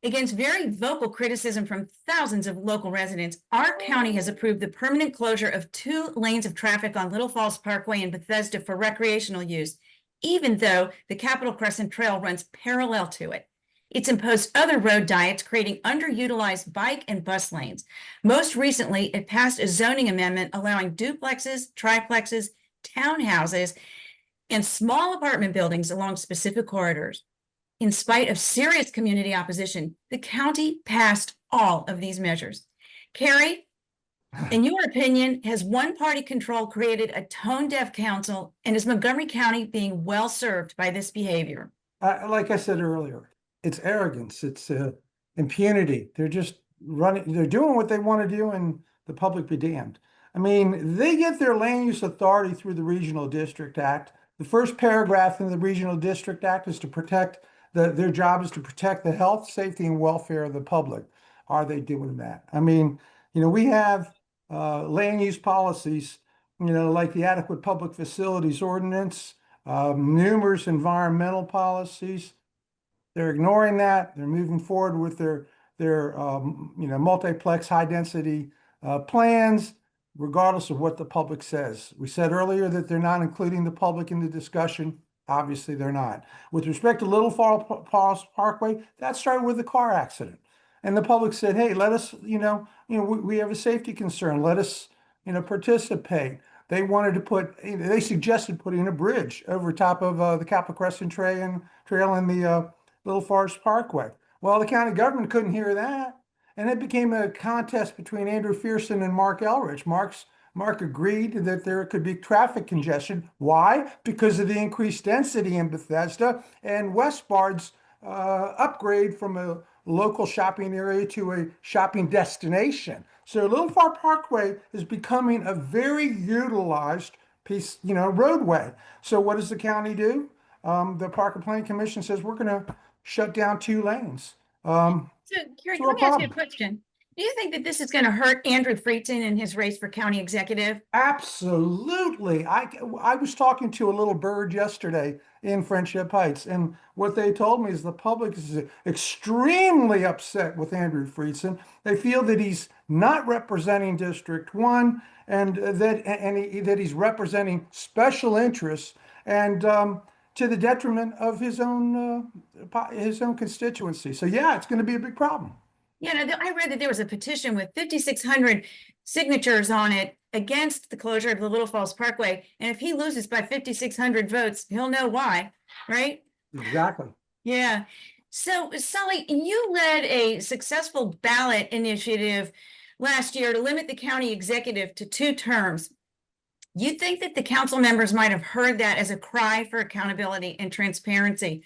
Against very vocal criticism from thousands of local residents, our county has approved the permanent closure of 2 lanes of traffic on Little Falls Parkway in Bethesda for recreational use, even though the Capitol Crescent Trail runs parallel to it. It's imposed other road diets, creating underutilized bike and bus lanes. Most recently, it passed a zoning amendment allowing duplexes, triplexes, townhouses, and small apartment buildings along specific corridors. In spite of serious community opposition, the county passed all of these measures. Cary, in your opinion, has one-party control created a tone-deaf council, and is Montgomery County being well served by this behavior? Like I said earlier, it's arrogance, it's impunity. They're just running, they're doing what they want to do, and the public be damned. I mean, they get their land use authority through the Regional District Act. The first paragraph in the Regional District Act is to protect their job is to protect the health, safety, and welfare of the public. Are they doing that? I mean, we have land use policies, like the Adequate Public Facilities Ordinance, numerous environmental policies. They're ignoring that. They're moving forward with their multiplex high density plans, regardless of what the public says. We said earlier that they're not including the public in the discussion. Obviously, they're not. With respect to Little Falls Parkway, that started with a car accident. And the public said, hey, let us, we have a safety concern. Let us, participate. They wanted to they suggested putting a bridge over top of the Capitol Crescent Trail and the Little Falls Parkway. Well, the county government couldn't hear that. And it became a contest between Andrew Fearson and Mark Elrich. Mark agreed that there could be traffic congestion. Why? Because of the increased density in Bethesda and Westbard's upgrade from a local shopping area to a shopping destination. So Little Falls Parkway is becoming a very utilized piece, roadway. So what does the county do? The Park and Planning Commission says we're going to shut down 2 lanes. So, Cary, let me ask you a question. Do you think that this is going to hurt Andrew Friedson in his race for county executive? Absolutely. I was talking to a little bird yesterday in Friendship Heights, and what they told me is the public is extremely upset with Andrew Friedson. They feel that he's not representing District 1 and that he's representing special interests, and to the detriment of his own constituency. So yeah, it's going to be a big problem. Yeah, I read that there was a petition with 5,600 signatures on it against the closure of the Little Falls Parkway. And if he loses by 5,600 votes, he'll know why, right? Exactly. Yeah. So, Sully, you led a successful ballot initiative last year to limit the county executive to 2 terms. You think that the council members might have heard that as a cry for accountability and transparency,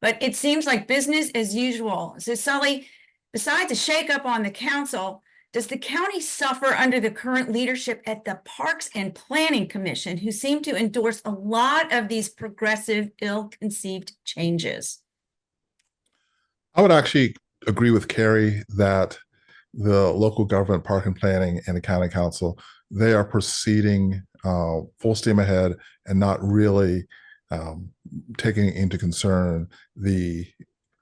but it seems like business as usual. So, Sully, besides a shakeup on the council, does the county suffer under the current leadership at the Parks and Planning Commission, who seem to endorse a lot of these progressive, ill-conceived changes? I would actually agree with Cary that the local government, Park and Planning, and the county council, they are proceeding full steam ahead and not really taking into concern the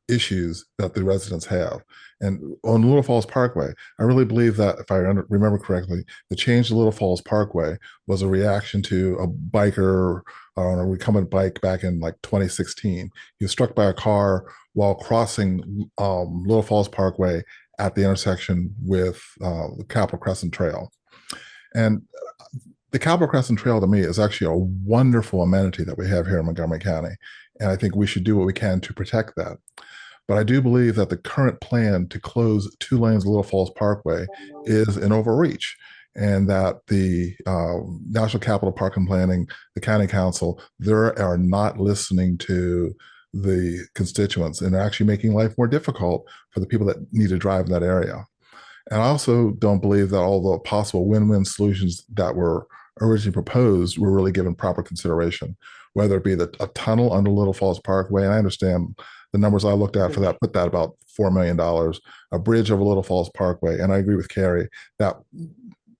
issues that the residents have. And on Little Falls Parkway, I really believe that, if I remember correctly, the change to Little Falls Parkway was a reaction to a biker on a recumbent bike back in like 2016. He was struck by a car while crossing Little Falls Parkway at the intersection with the Capitol Crescent Trail. And the Capitol Crescent Trail, to me, is actually a wonderful amenity that we have here in Montgomery County. And I think we should do what we can to protect that. But I do believe that the current plan to close 2 lanes of Little Falls Parkway is an overreach, and that the National Capital Park and Planning, the County Council, they are not listening to the constituents and are actually making life more difficult for the people that need to drive in that area. And I also don't believe that all the possible win-win solutions that were originally proposed were really given proper consideration, whether it be a tunnel under Little Falls Parkway. And I understand the numbers I looked at for that put that about $4 million, a bridge over Little Falls Parkway. And I agree with Cary that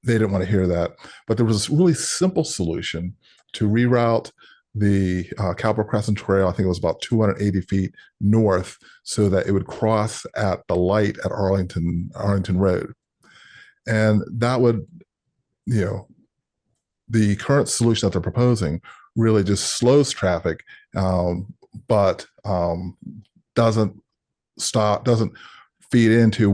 they didn't want to hear that. But there was this really simple solution to reroute the Capitol Crescent Trail. I think it was about 280 feet north, so that it would cross at the light at Arlington Road, and that would, you know, the current solution that they're proposing really just slows traffic, but doesn't feed into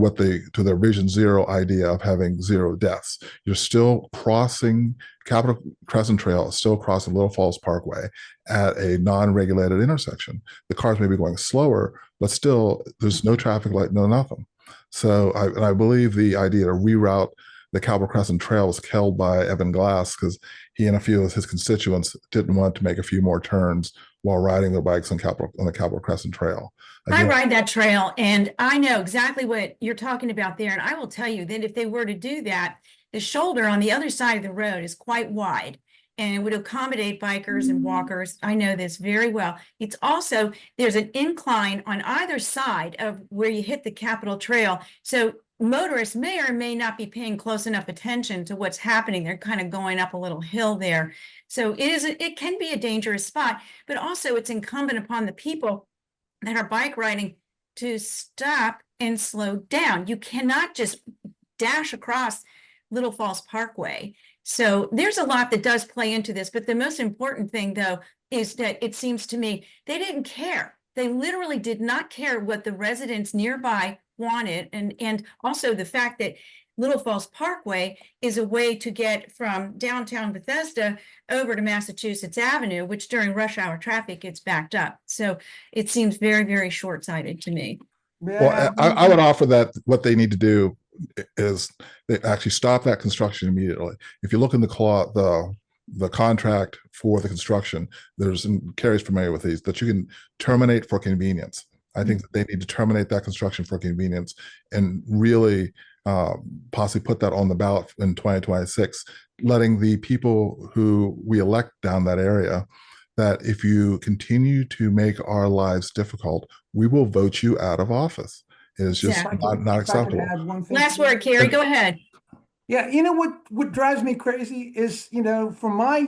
their Vision Zero idea of having zero deaths. You're still crossing Capitol Crescent Trail, still crossing Little Falls Parkway at a non-regulated intersection. The cars may be going slower, but still there's no traffic light, no nothing. So I believe the idea to reroute the Capitol Crescent Trail was killed by Evan Glass because he and a few of his constituents didn't want to make a few more turns while riding their bikes on the Capitol Crescent Trail. I ride that trail and I know exactly what you're talking about there. And I will tell you that if they were to do that, the shoulder on the other side of the road is quite wide and it would accommodate bikers and walkers. I know this very well. It's also, there's an incline on either side of where you hit the Capitol Trail. So motorists may or may not be paying close enough attention to what's happening. They're kind of going up a little hill there. So it can be a dangerous spot, but also it's incumbent upon the people that are bike riding to stop and slow down. You cannot just dash across Little Falls Parkway. So there's a lot that does play into this, but the most important thing though is that it seems to me they didn't care. They literally did not care what the residents nearby wanted, and also the fact that Little Falls Parkway is a way to get from downtown Bethesda over to Massachusetts Avenue, which during rush hour traffic gets backed up. So it seems very, very short-sighted to me. Well, I would offer that what they need to do is they actually stop that construction immediately. If you look in the contract for the construction, and Cary's familiar with these, that you can terminate for convenience. I think that they need to terminate that construction for convenience and really possibly put that on the ballot in 2026, letting the people who we elect down that area, that if you continue to make our lives difficult, we will vote you out of office. It is just not acceptable. Last word, Cary, go ahead. Yeah, you know what drives me crazy is, from my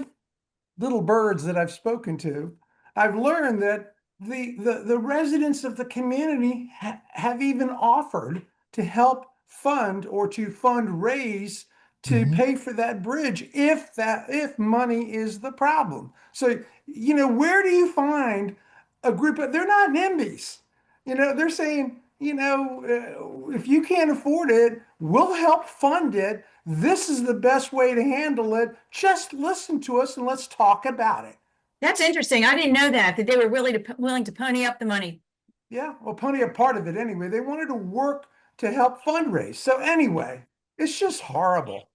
little birds that I've spoken to, I've learned that the residents of the community have even offered to help fund or to fundraise to pay for that bridge if money is the problem. So, where do you find a group of, they're not NIMBYs. They're saying, if you can't afford it, we'll help fund it. This is the best way to handle it. Just listen to us and let's talk about it. That's interesting. I didn't know that they were willing to pony up the money. Yeah, well, pony up part of it anyway. They wanted to work to help fundraise. So anyway, it's just horrible.